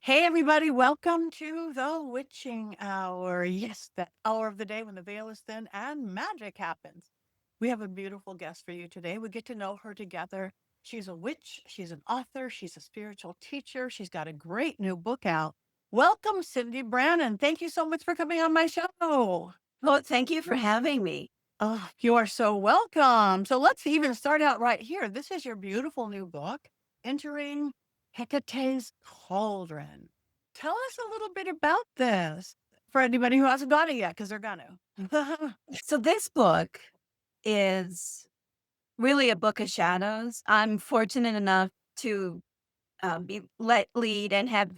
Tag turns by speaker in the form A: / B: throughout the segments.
A: Hey, everybody, welcome to the witching hour. Yes, that hour of the day when the veil is thin and magic happens. We have a beautiful guest for you today. We get to know her together. She's a witch, she's an author, she's a spiritual teacher. She's got a great new book out. Welcome, Cyndi Brannen. Thank you so much for coming on my show.
B: Well, thank you for having me.
A: Oh, you are so welcome. So let's even start out right here. This is your beautiful new book, Entering Hecate's Cauldron. Tell us a little bit about this for anybody who hasn't got it yet, because they're gonna.
B: So this book is really a book of shadows. I'm fortunate enough to be let lead and have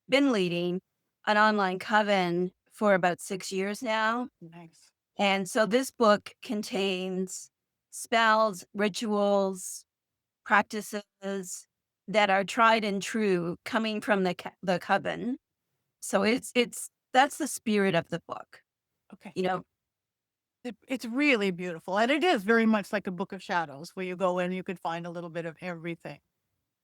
B: been leading an online coven for about 6 years now.
A: Nice.
B: And so this book contains spells, rituals, practices that are tried and true coming from the coven. So it's that's the spirit of the book.
A: Okay.
B: You know,
A: It's really beautiful. And it is very much like a book of shadows where you go in, you could find a little bit of everything.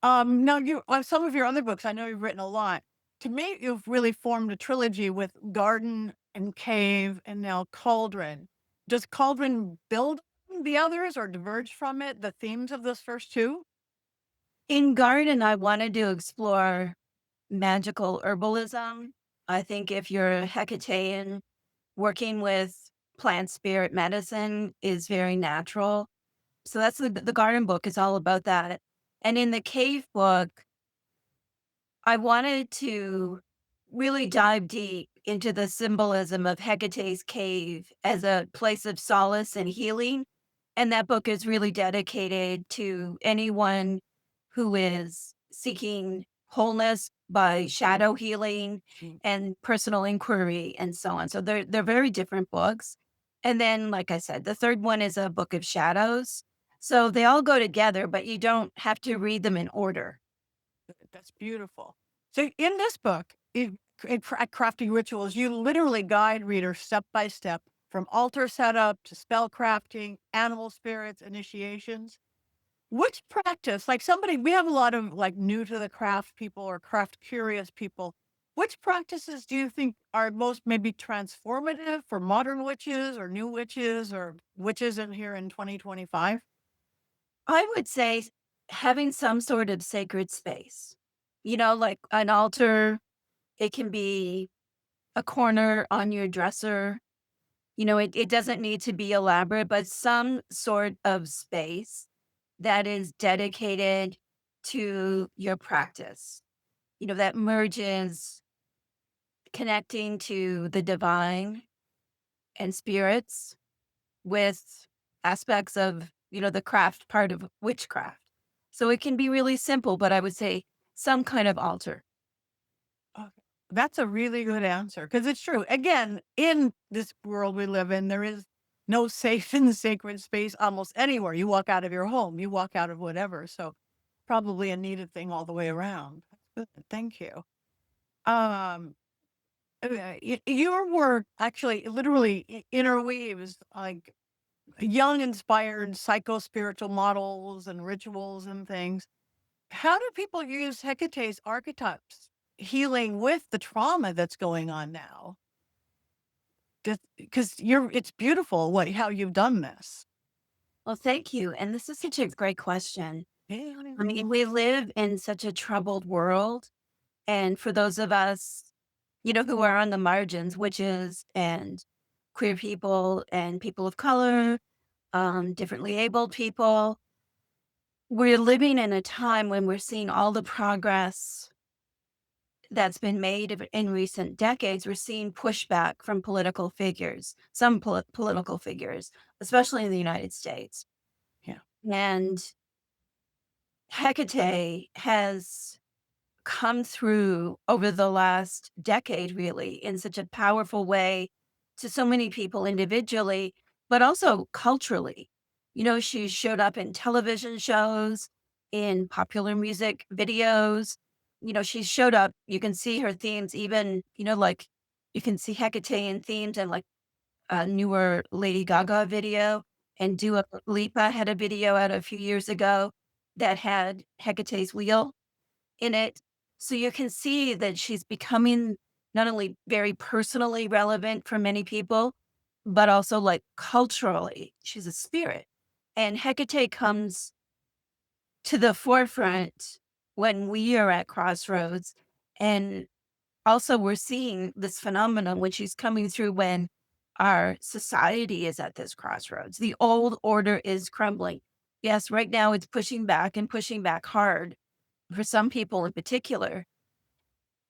A: Now you on some of your other books, I know you've written a lot. To me, you've really formed a trilogy with Garden and Cave and now Cauldron. Does Cauldron build on the others or diverge from it, the themes of those first two?
B: in garden, I wanted to explore magical herbalism. I think if you're a Hecatean, working with plant spirit medicine is very natural. So that's the garden book is all about that. And in the cave book, I wanted to really dive deep into the symbolism of Hecate's cave as a place of solace and healing. And that book is really dedicated to anyone who is seeking wholeness by shadow healing
A: Mm.
B: and personal inquiry and so on. So they're very different books. And then, like I said, the third one is a book of shadows. So they all go together, but you don't have to read them in order.
A: That's beautiful. So in this book, crafting rituals, you literally guide readers step by step from altar setup to spell crafting, animal spirits, initiations. Which practice, like somebody, we have a lot of like new to the craft people or craft curious people. Which practices do you think are most maybe transformative for modern witches or new witches or witches in here in 2025?
B: I would say having some sort of sacred space, like an altar. It can be a corner on your dresser. It doesn't need to be elaborate, but some sort of space that is dedicated to your practice, that merges connecting to the divine and spirits with aspects of, the craft part of witchcraft. So it can be really simple, but I would say some kind of altar.
A: Okay. That's a really good answer because it's true. Again, in this world we live in, there is no safe and sacred space almost anywhere. You walk out of your home, you walk out of whatever. So probably a needed thing all the way around. That's good. Thank you. Um, your work actually literally interweaves like young inspired psycho spiritual models and rituals and things. How do people use Hecate's archetypes healing with the trauma that's going on now? Because it's beautiful how you've done this.
B: Well, thank you. And this is such a great question.
A: Yeah.
B: I mean, we live in such a troubled world. And for those of us, who are on the margins, witches and queer people and people of color, differently abled people, we're living in a time when we're seeing all the progress that's been made in recent decades. We're seeing pushback from political figures, some political figures, especially in the United States.
A: Yeah.
B: And Hecate has come through over the last decade, really, in such a powerful way to so many people individually, but also culturally. She showed up in television shows, in popular music videos. She showed up. You can see her themes, even, like you can see Hecatean themes and like a newer Lady Gaga video. And Dua Lipa had a video out a few years ago that had Hecate's wheel in it. So you can see that she's becoming not only very personally relevant for many people, but also like culturally. She's a spirit. And Hecate comes to the forefront when we are at crossroads. And also, we're seeing this phenomenon when she's coming through when our society is at this crossroads. The old order is crumbling. Yes, right now it's pushing back and pushing back hard for some people in particular.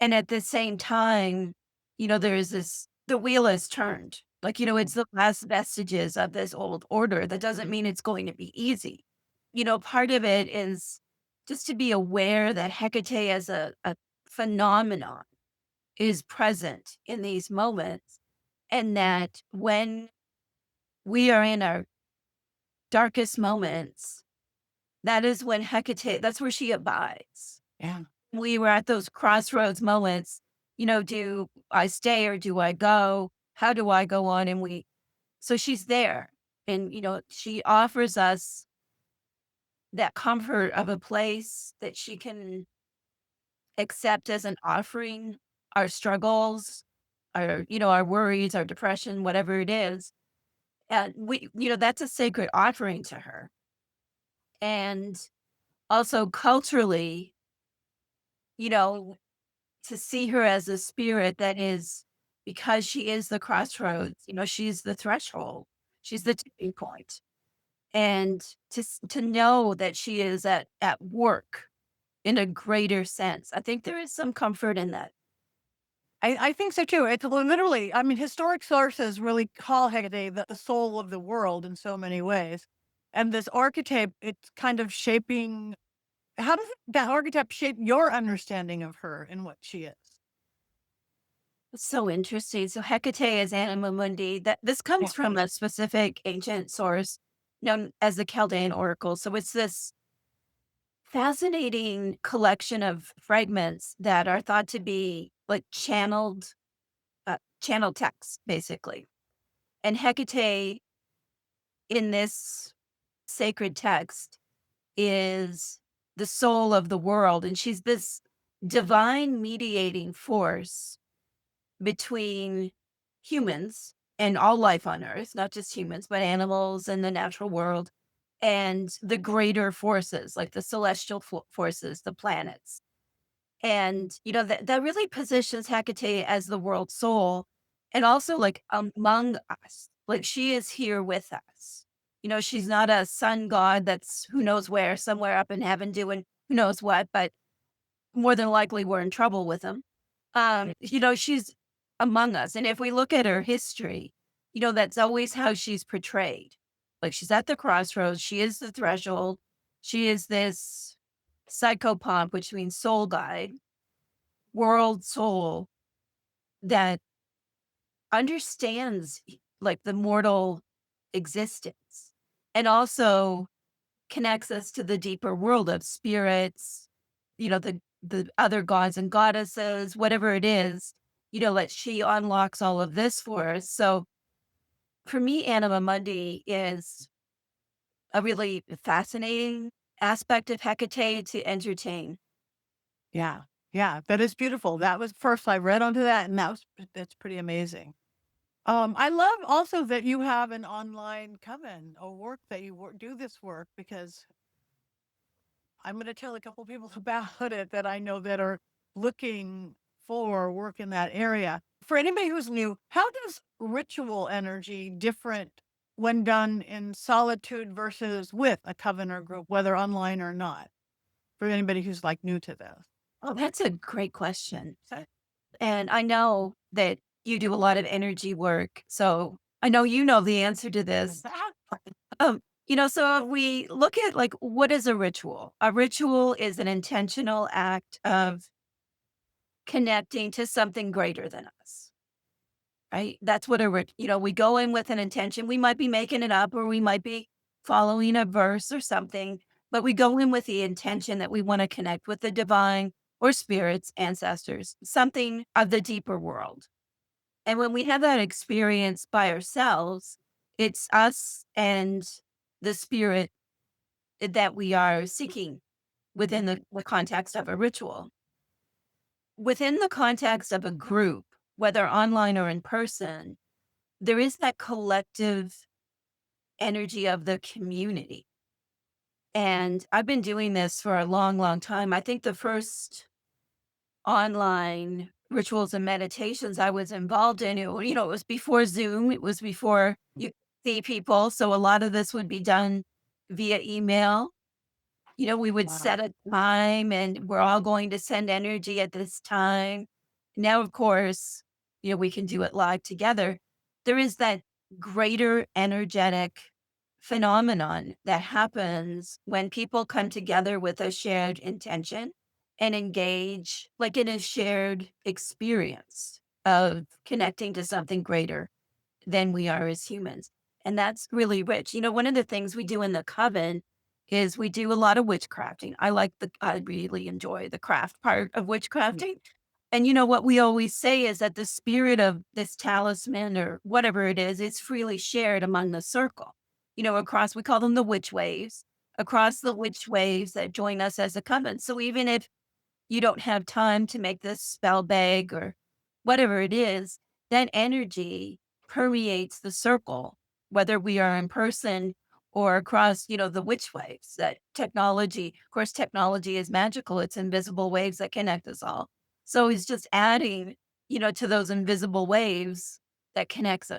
B: And at the same time, there's the wheel is turned. Like, it's the last vestiges of this old order. That doesn't mean it's going to be easy. Part of it is just to be aware that Hecate as a phenomenon is present in these moments. And that when we are in our darkest moments, that is when Hecate, that's where she abides.
A: Yeah.
B: We were at those crossroads moments, do I stay or do I go? How do I go on? So she's there. And, she offers us that comfort of a place that she can accept as an offering, our struggles, our worries, our depression, whatever it is. And that's a sacred offering to her. And also culturally, you know, to see her as a spirit that is, because she is the crossroads, she's the threshold, she's the tipping point. And to know that she is at work in a greater sense. I think there is some comfort in that.
A: I think so too. It's literally, I mean, historic sources really call Hecate the soul of the world in so many ways. And this archetype, it's kind of shaping, how does that archetype shape your understanding of her and what she is?
B: It's so interesting. So Hecate is anima mundi. That this
A: Yeah.
B: comes from a specific ancient source known as the Chaldean oracle. So it's this fascinating collection of fragments that are thought to be like channeled text, basically. And Hecate in this sacred text is the soul of the world, and she's this divine mediating force between humans and all life on earth, not just humans, but animals and the natural world, and the greater forces like the celestial forces, the planets. And, that really positions Hecate as the world soul and also like among us. Like she is here with us. She's not a sun god that's who knows where, somewhere up in heaven doing who knows what, but more than likely we're in trouble with him. She's among us. And if we look at her history, that's always how she's portrayed. Like she's at the crossroads, she is the threshold, she is this psychopomp, which means soul guide, world soul that understands like the mortal existence and also connects us to the deeper world of spirits, the other gods and goddesses, whatever it is, that she unlocks all of this for us. So for me, Anima Mundi is a really fascinating aspect of Hecate to entertain.
A: Yeah. Yeah. That is beautiful. That was first I read onto that, and that's pretty amazing. I love also that you have an online coven or work that you do this work, because I'm going to tell a couple people about it that I know that are looking for work in that area. For anybody who's new, how does ritual energy different when done in solitude versus with a coven or group, whether online or not? For anybody who's like new to this.
B: Oh, that's a great question. And I know that you do a lot of energy work. So I know you know the answer to this. So if we look at like what is a ritual? A ritual is an intentional act of connecting to something greater than us. Right? That's what we go in with an intention. We might be making it up or we might be following a verse or something, but we go in with the intention that we want to connect with the divine or spirits, ancestors, something of the deeper world. And when we have that experience by ourselves, it's us and the spirit that we are seeking within the context of a ritual. within the context of a group, whether online or in person, there is that collective energy of the community. And I've been doing this for a long, long time. I think the first online rituals and meditations I was involved in, it was before Zoom, it was before you see people. So a lot of this would be done via email. We would
A: Wow.
B: set a time and we're all going to send energy at this time. Now, of course, we can do it live together. There is that greater energetic phenomenon that happens when people come together with a shared intention and engage like in a shared experience of connecting to something greater than we are as humans. And that's really rich. One of the things we do in the coven is we do a lot of witchcrafting. I really enjoy the craft part of
A: Mm.
B: witchcrafting. And what we always say is that the spirit of this talisman or whatever it is freely shared among the circle. We call them the witch waves, across the witch waves that join us as a coven. So even if you don't have time to make this spell bag or whatever it is, that energy permeates the circle, whether we are in person or across, the witch waves. That technology, of course, technology is magical. It's invisible waves that connect us all. So it's just adding, to those invisible waves that connect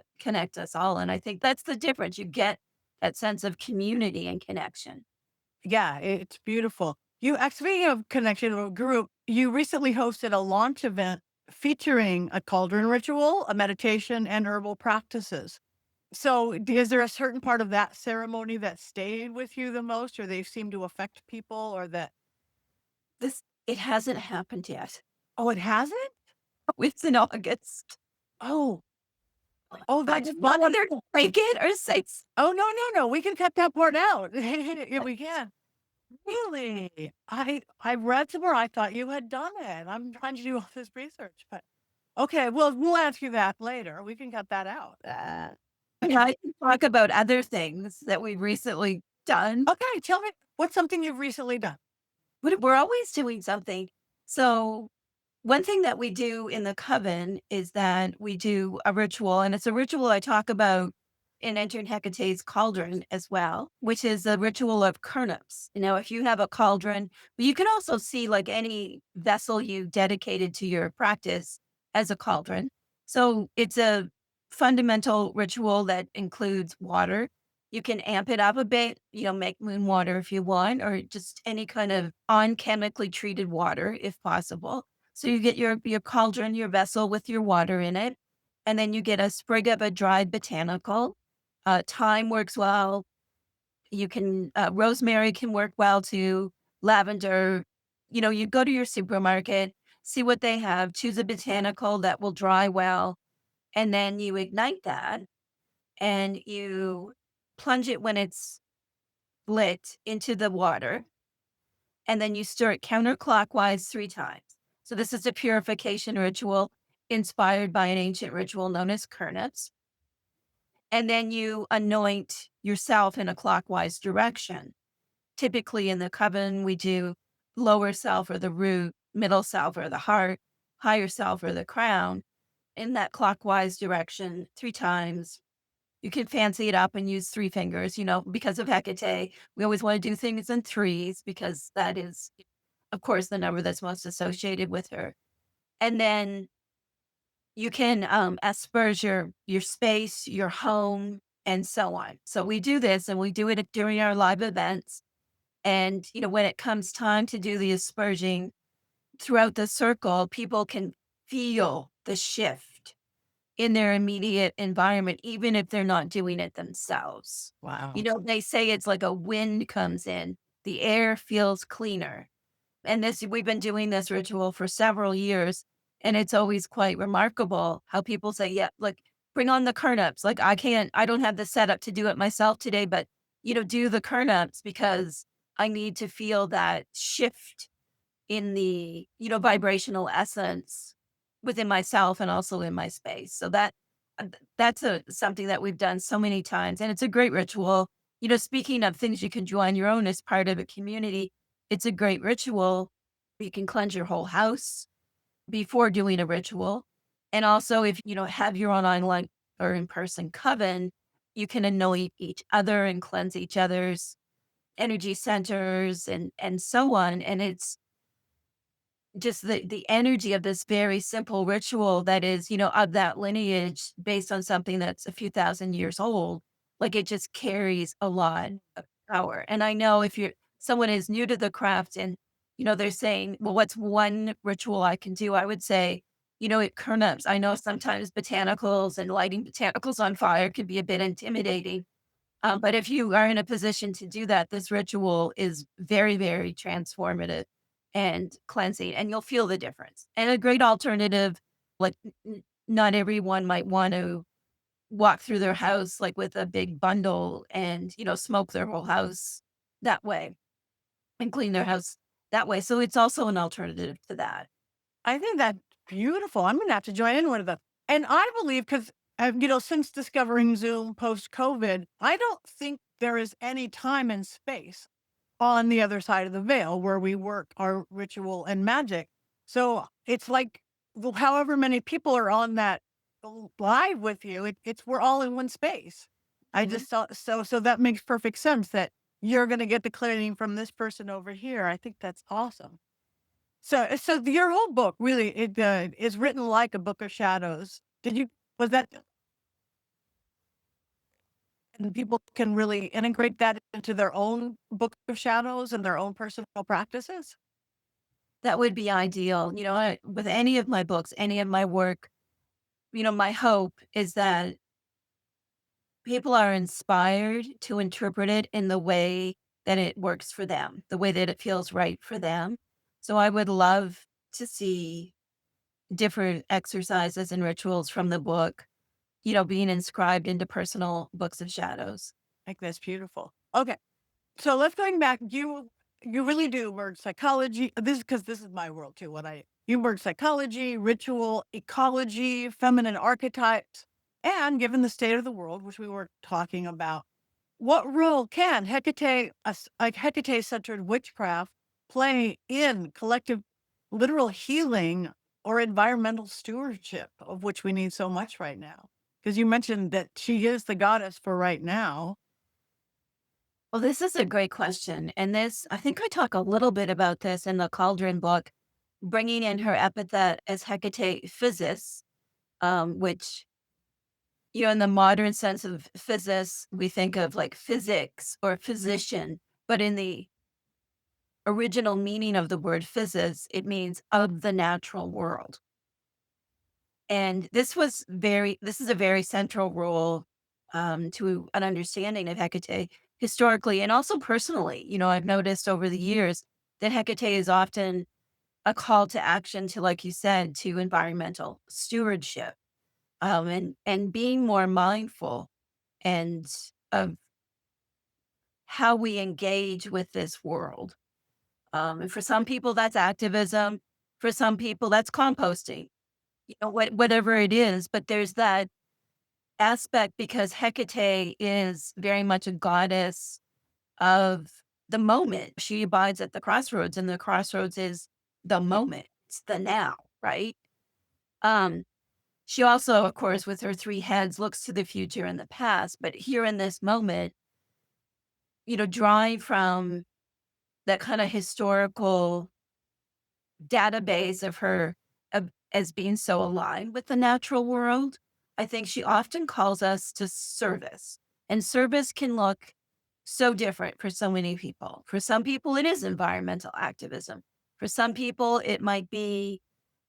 B: us all. And I think that's the difference. You get that sense of community and connection.
A: Yeah, it's beautiful. Speaking of connection to a group, you recently hosted a launch event featuring a cauldron ritual, a meditation, and herbal practices. So, is there a certain part of that ceremony that stayed with you the most, or they seem to affect people, or that?
B: This it hasn't happened yet.
A: Oh, it hasn't?
B: It's in August.
A: Oh, oh,
B: I
A: that's
B: didn't know
A: funny.
B: whether to break it or say
A: Oh, no, no, no. We can cut that part out. Yeah, we can. Really? I read somewhere I thought you had done it. I'm trying to do all this research, but okay. Well, we'll ask you that later. We can cut that out.
B: yeah, I can talk about other things that we've recently done,
A: Okay, tell me what's something you've recently done.
B: but we're always doing something. So one thing that we do in the coven is that we do a ritual, and it's a ritual I talk about in Entering Hecate's Cauldron as well, which is a ritual of turnips. If you have a cauldron, but you can also see like any vessel you dedicated to your practice as a cauldron. So it's a fundamental ritual that includes water. You can amp it up a bit, make moon water if you want, or just any kind of on chemically treated water if possible. So you get your cauldron, your vessel with your water in it, and then you get a sprig of a dried botanical. Thyme works well. You can rosemary can work well too. Lavender. You go to your supermarket, see what they have, choose a botanical that will dry well, and then you ignite that and you plunge it when it's lit into the water, and then you stir it counterclockwise 3 times. So this is a purification ritual inspired by an ancient ritual known as kurnips. And then you anoint yourself in a clockwise direction. Typically in the coven, we do lower self or the root, middle self or the heart, higher self or the crown in that clockwise direction 3 times. You can fancy it up and use 3 fingers, because of Hecate. We always want to do things in threes because that is, of course, the number that's most associated with her. And then you can asperge your space, your home, and so on. So we do this and we do it during our live events. And when it comes time to do the asperging throughout the circle, people can feel the shift in their immediate environment, even if they're not doing it themselves.
A: Wow.
B: They say it's like a wind comes in, the air feels cleaner. And we've been doing this ritual for several years, and it's always quite remarkable how people say, yeah, like bring on the turnips. Like I don't have the setup to do it myself today, but do the turnips because I need to feel that shift in the, vibrational essence within myself and also in my space. So that's something that we've done so many times, and it's a great ritual. Speaking of things you can join your own as part of a community, it's a great ritual. You can cleanse your whole house. before doing a ritual. And also, if you know have your own online or in person coven, you can anoint each other and cleanse each other's energy centers and so on. And it's just the energy of this very simple ritual that is, of that lineage based on something that's a few thousand years old. Like it just carries a lot of power. And I know if you're someone is new to the craft and they're saying, well, what's one ritual I can do? I would say, it turnips. I know sometimes botanicals and lighting botanicals on fire can be a bit intimidating. But if you are in a position to do that, this ritual is very, very transformative and cleansing, and you'll feel the difference. And a great alternative, like not everyone might want to walk through their house like with a big bundle and smoke their whole house that way and clean their house that way. So it's also an alternative to that.
A: I think that's beautiful. I'm gonna have to join in with them. And I believe because since discovering Zoom post COVID, I don't think there is any time and space on the other side of the veil where we work our ritual and magic. So it's like however many people are on that live with you, it's we're all in one space. I
B: Mhm.
A: just saw so that makes perfect sense that you're gonna get the clearing from this person over here. I think that's awesome. So your whole book really is written like a book of shadows. Did you was that and people can really integrate that into their own book of shadows and their own personal practices?
B: That would be ideal. With any of my books, any of my work, my hope is that people are inspired to interpret it in the way that it works for them, the way that it feels right for them. So I would love to see different exercises and rituals from the book, being inscribed into personal books of shadows.
A: Like that's beautiful. Okay. So let's going back. You really do merge psychology. This is because this is my world too. What I you merge psychology, ritual, ecology, feminine archetypes, and given the state of the world, which we were talking about, what role can Hecate centered witchcraft play in collective, literal healing or environmental stewardship, of which we need so much right now? Because you mentioned that she is the goddess for right now.
B: Well, this is a great question. And I think I talk a little bit about this in the Cauldron book, bringing in her epithet as Hecate Physis, which in the modern sense of physis, we think of like physics or physician, but in the original meaning of the word physis, it means of the natural world. And this is a very central role to an understanding of Hecate historically and also personally. I've noticed over the years that Hecate is often a call to action to, like you said, to environmental stewardship and being more mindful and of how we engage with this world. And for some people, that's activism. For some people, that's composting. Whatever it is. But there's that aspect because Hecate is very much a goddess of the moment. She abides at the crossroads, and the crossroads is the moment. It's the now, right? Um, she also, of course, with her three heads, looks to the future and the past. But here in this moment, drawing from that kind of historical database of her as being so aligned with the natural world, I think she often calls us to service. And service can look so different for so many people. For some people, it is environmental activism. For some people, it might be,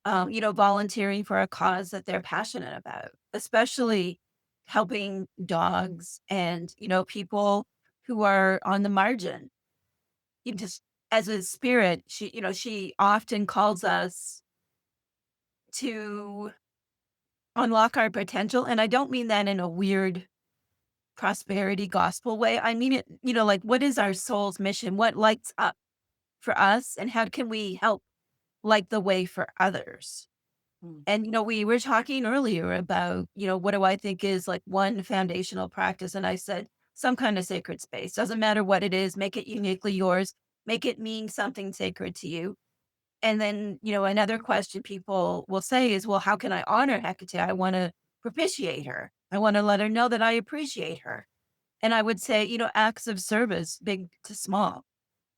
B: volunteering for a cause that they're passionate about, especially helping dogs and, people who are on the margin. You just as a spirit, she often calls us to unlock our potential, and I don't mean that in a weird prosperity gospel way. I mean it, like what is our soul's mission? What lights up for us and how can we help light the way for others?
A: Mm.
B: And we were talking earlier about, what do I think is like one foundational practice? And I said some kind of sacred space. Doesn't matter what it is, make it uniquely yours, make it mean something sacred to you. And then, another question people will say is, well, how can I honor Hecate? I want to propitiate her. I want to let her know that I appreciate her. And I would say, acts of service, big to small.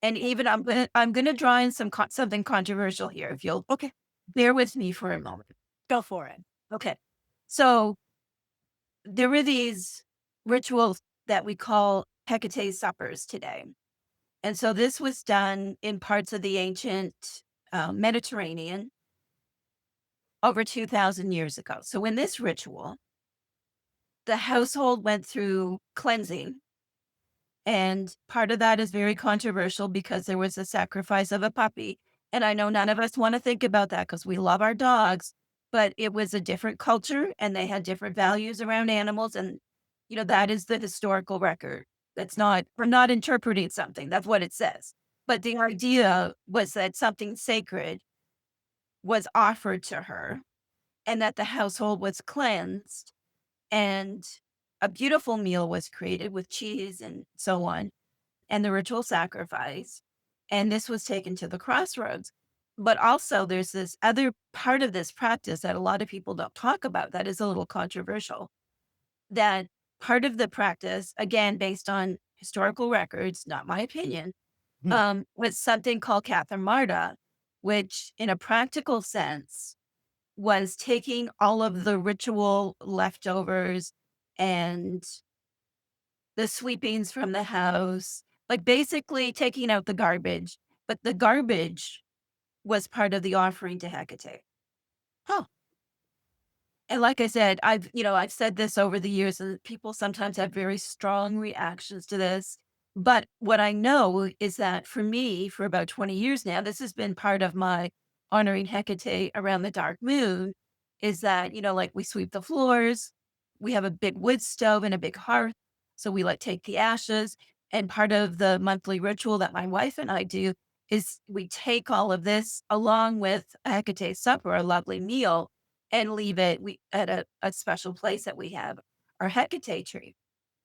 B: And even I'm gonna draw in something controversial here, if you'll
A: Okay,
B: bear with me for a moment.
A: go for it.
B: Okay. So there were these rituals that we call Hecate suppers today. And so this was done in parts of the ancient Mediterranean over 2,000 years ago. So in this ritual, the household went through cleansing. And part of that is very controversial because there was a sacrifice of a puppy. And I know none of us want to think about that because we love our dogs, but it was a different culture and they had different values around animals. And, that is the historical record. We're not interpreting something. That's what it says. But the idea was that something sacred was offered to her and that the household was cleansed and a beautiful meal was created with cheese and so on and the ritual sacrifice. And this was taken to the crossroads. But also, there's this other part of this practice that a lot of people don't talk about that is a little controversial. That part of the practice, again, based on historical records, not my opinion,
A: Hmm.
B: was something called Marta, which in a practical sense was taking all of the ritual leftovers and the sweepings from the house, like, basically taking out the garbage, but the garbage was part of the offering to Hecate.
A: Huh.
B: And like I said, I've said this over the years, and people sometimes have very strong reactions to this. But what I know is that for me, for about 20 years now, this has been part of my honoring Hecate around the dark moon, is that, like we sweep the floors, we have a big wood stove and a big hearth. So we like take the ashes. And part of the monthly ritual that my wife and I do is we take all of this along with a Hecate supper, a lovely meal, and leave it at a special place that we have, our Hecate tree.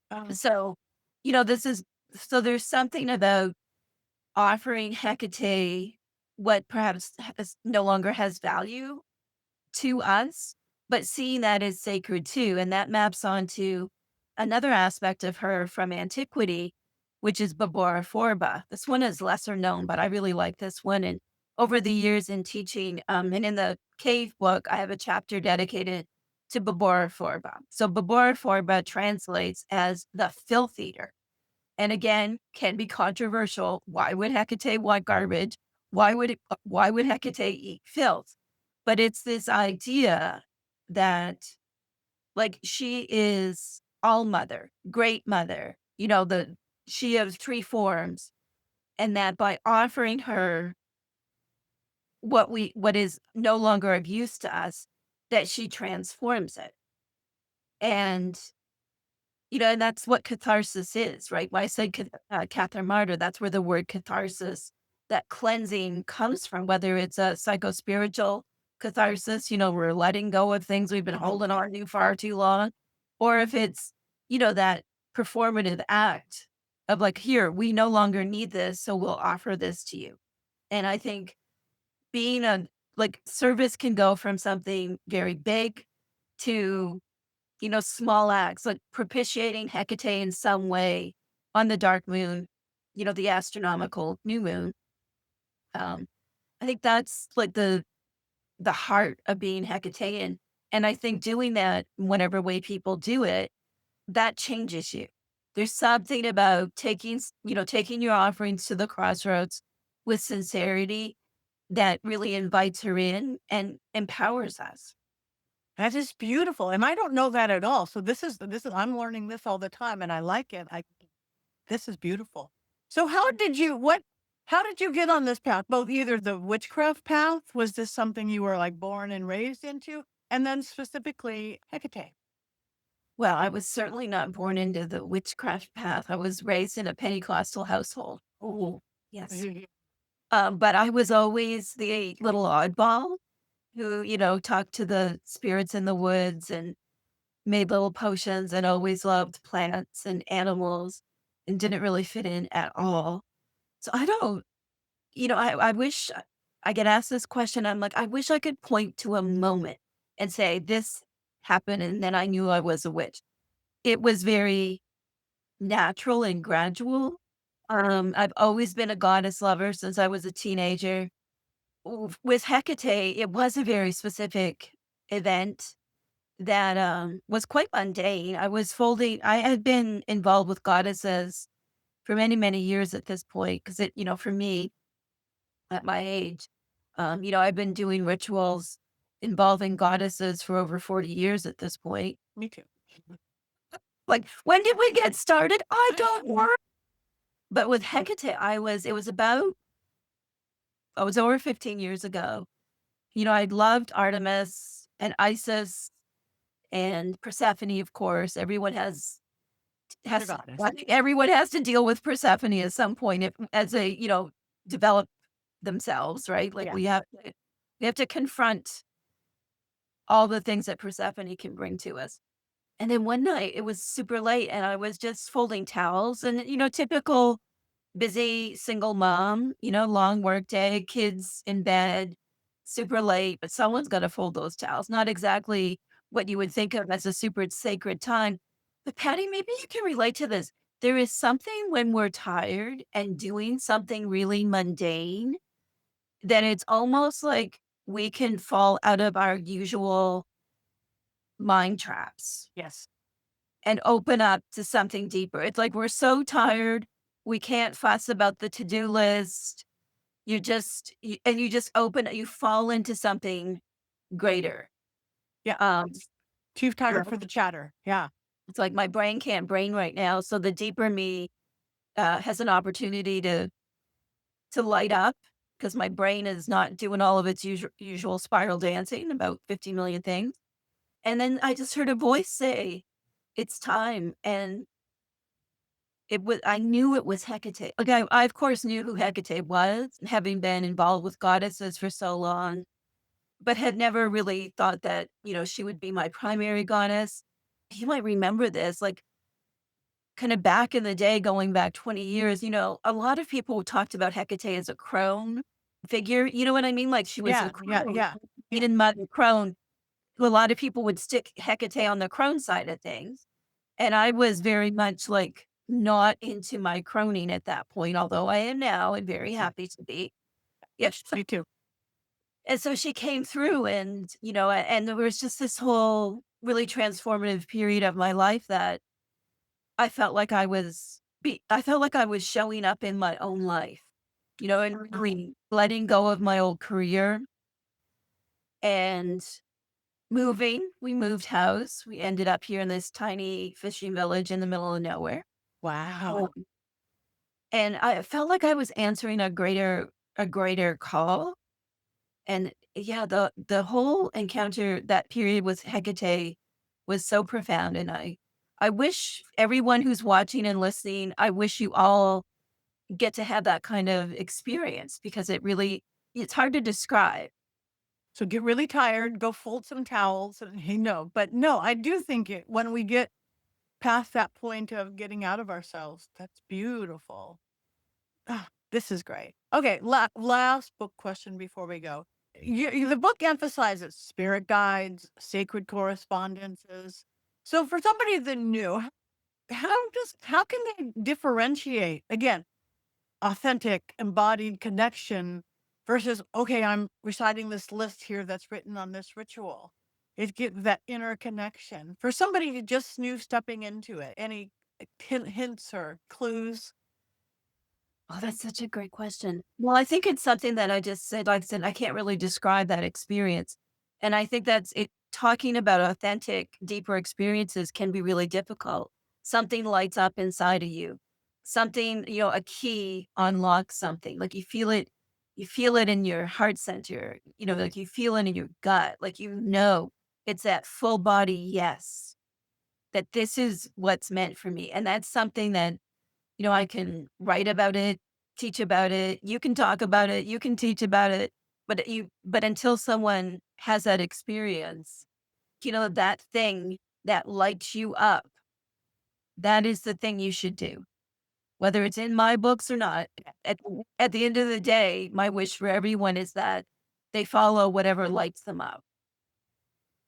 A: Oh,
B: So, this is so there's something about offering Hecate what perhaps no longer has value to us, but seeing that as sacred too. And that maps onto another aspect of her from antiquity, which is Babora Forba. This one is lesser known, but I really like this one. And over the years in teaching, and in the cave book, I have a chapter dedicated to Babora Forba. So Babora Forba translates as the filth eater. And again, can be controversial. Why would Hecate want garbage? Why would Hecate eat filth? But it's this idea that, like, she is all mother, great mother, she of three forms, and that by offering her what is no longer of use to us, that she transforms it. And and that's what catharsis is, right? When I said Catherine Martyr, that's where the word catharsis, that cleansing comes from, whether it's a psycho-spiritual catharsis, we're letting go of things we've been holding on to far too long, or if it's, that performative act of like, here, we no longer need this, so we'll offer this to you. And I think being like service can go from something very big to small acts like propitiating Hecate in some way on the dark moon, the astronomical new moon. Um, I think that's like the heart of being Hecatean. And I think doing that, whatever way people do it, that changes you. There's something about taking your offerings to the crossroads with sincerity that really invites her in and empowers us.
A: that is beautiful. And I don't know that at all. So this is I'm learning this all the time and I like it. This is beautiful. So how did you get on this path? Both either the witchcraft path, was this something you were like born and raised into? And then specifically Hecate.
B: Well, I was certainly not born into the witchcraft path. I was raised in a Pentecostal household. Oh, yes. But I was always the little oddball who, talked to the spirits in the woods and made little potions and always loved plants and animals and didn't really fit in at all. So I don't, I wish I get asked this question. I'm like, I wish I could point to a moment and say this happened and then I knew I was a witch. It was very natural and gradual. I've always been a goddess lover since I was a teenager. With Hecate, it was a very specific event that was quite mundane. I had been involved with goddesses for many, many years at this point because for me, at my age, I've been doing rituals involving goddesses for over 40 years at this point.
A: Me too.
B: Like, when did we get started? I don't know. But with Hecate, I was over 15 years ago. I loved Artemis and Isis and Persephone, of course.
A: The goddess.
B: I think everyone has to deal with Persephone at some point if as they, develop themselves, right? Like
A: Yeah.
B: we have to confront all the things that Persephone can bring to us. And then one night it was super late and I was just folding towels and typical busy single mom, long work day, kids in bed, super late, but someone's got to fold those towels. Not exactly what you would think of as a super sacred time. But Patty, maybe you can relate to this. There is something when we're tired and doing something really mundane that it's almost like we can fall out of our usual mind traps
A: Yes.
B: and open up to something deeper. It's like we're so tired, we can't fuss about the to-do list. You just you fall into something greater.
A: Yeah.
B: Um,
A: Too
B: Yeah.
A: tired for the chatter. Yeah.
B: it's like my brain can't brain right now. So the deeper me has an opportunity to light up because my brain is not doing all of its usual spiral dancing about 50 million things. And then I just heard a voice say, "It's time." And I knew it was Hecate. Like I of course knew who Hecate was, having been involved with goddesses for so long, but had never really thought that, she would be my primary goddess. You might remember this, like kind of back in the day, going back 20 years, a lot of people talked about Hecate as a crone figure. You know what I mean? Like she was a
A: Yeah. Yeah.
B: crone,
A: Yeah.
B: Eden mother crone, who a lot of people would stick Hecate on the crone side of things. And I was very much like not into my croning at that point, although I am now and very happy to be. Yes.
A: Me too.
B: And so she came through and there was just this whole really transformative period of my life that I felt like I felt like I was showing up in my own life, and really letting go of my old career and moving. We moved house. We ended up here in this tiny fishing village in the middle of nowhere.
A: Wow.
B: Um, and I felt like I was answering a greater call. And yeah, the whole encounter, that period with Hecate was so profound. And I wish everyone who's watching and listening, I wish you all get to have that kind of experience because it's hard to describe.
A: So get really tired, go fold some towels, and but no, I do think when we get past that point of getting out of ourselves, that's beautiful. Ah, this is great. Okay, last book question before we go. The book emphasizes spirit guides, sacred correspondences. So for somebody that new, how can they differentiate again authentic embodied connection versus okay, I'm reciting this list here that's written on this ritual. It gives that inner connection for somebody who just new stepping into it. Any hints or clues?
B: Oh, that's such a great question. Well, I think it's something that I just said, like I said, I can't really describe that experience. And I think that's it. Talking about authentic, deeper experiences can be really difficult. Something lights up inside of you. Something, a key unlocks something. Like you feel it in your heart center, like you feel it in your gut. Like, it's that full body yes, that this is what's meant for me. And that's something that I can write about it, teach about it, you can talk about it, you can teach about it, but until someone has that experience, that thing that lights you up, that is the thing you should do. whether it's in my books or not. At the end of the day, my wish for everyone is that they follow whatever lights them up.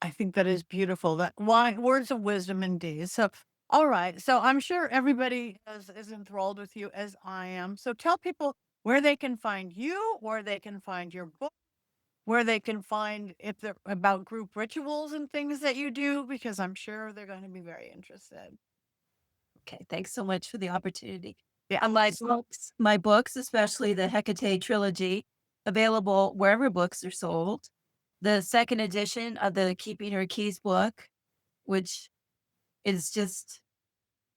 A: I think that is beautiful. That why words of wisdom indeed. So, all right. So I'm sure everybody is enthralled with you as I am. So tell people where they can find you, where they can find your book, where they can find if they're about group rituals and things that you do, because I'm sure they're going to be very interested.
B: Okay, thanks so much for the opportunity.
A: Yeah.
B: My books, especially the Hecate trilogy, available wherever books are sold. The second edition of the Keeping Her Keys book, which is just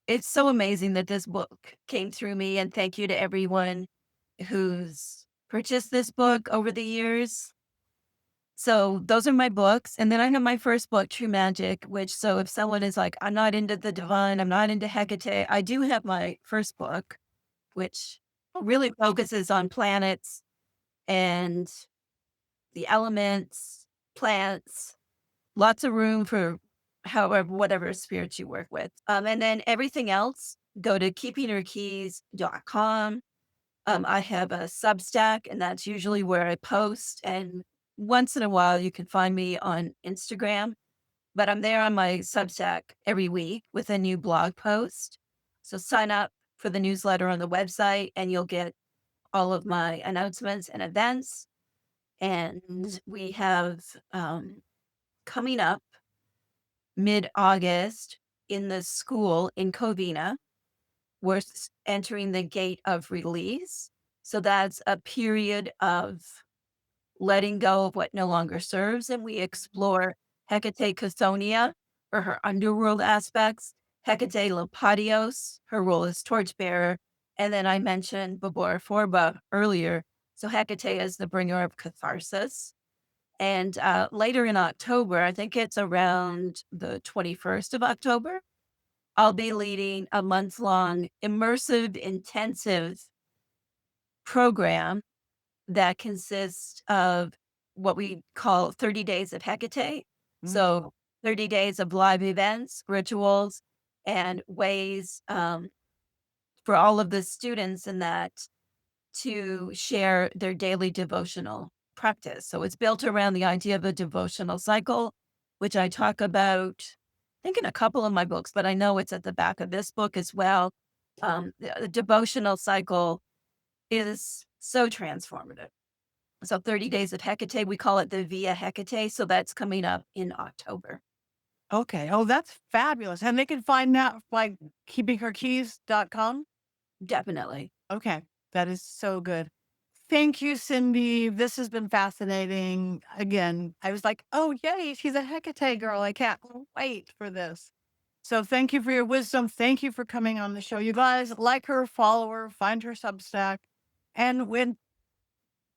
B: it's so amazing that this book came through me, and thank you to everyone who's purchased this book over the years. So those are my books. And then I have my first book, True Magic, which so if someone is like, I'm not into the divine, I'm not into Hecate, I do have my first book, which really focuses on planets and the elements, plants, lots of room for however, whatever spirits you work with. And then everything else, go to keepingherkeys.com. I have a Substack, and that's usually where I post. And once in a while, you can find me on Instagram, but I'm there on my Substack every week with a new blog post. So sign up for the newsletter on the website, and you'll get all of my announcements and events. And we have coming up mid August in the school in Covina, we're entering the gate of release. So that's a period of letting go of what no longer serves. And we explore Hecate Custodian for her underworld aspects, Hecate Lapadios, her role as torchbearer. And then I mentioned Babor Forba earlier. So Hecate is the bringer of catharsis. And later in October, I think it's around the 21st of October, I'll be leading a month-long immersive, intensive program that consists of what we call 30 days of Hecate.
A: Mm.
B: So 30 days of live events, rituals, and ways for all of the students in that to share their daily devotional practice. So it's built around the idea of a devotional cycle, which I talk about, I think, in a couple of my books, but I know it's at the back of this book as well. The devotional cycle is so transformative. So 30 days of Hecate, we call it the Via Hecate. So that's coming up in October.
A: Okay. Oh, that's fabulous. And they can find that by keepingherkeys.com.
B: Definitely.
A: Okay. That is so good. Thank you, Cyndi. This has been fascinating. Again, I was like, oh, yay, she's a Hecate girl. I can't wait for this. So thank you for your wisdom. Thank you for coming on the show. You guys like her, follow her, find her Substack. And when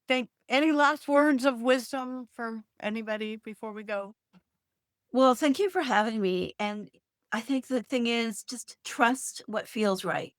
A: think any last words of wisdom for anybody before we go?
B: Well, thank you for having me. And I think the thing is just trust what feels right.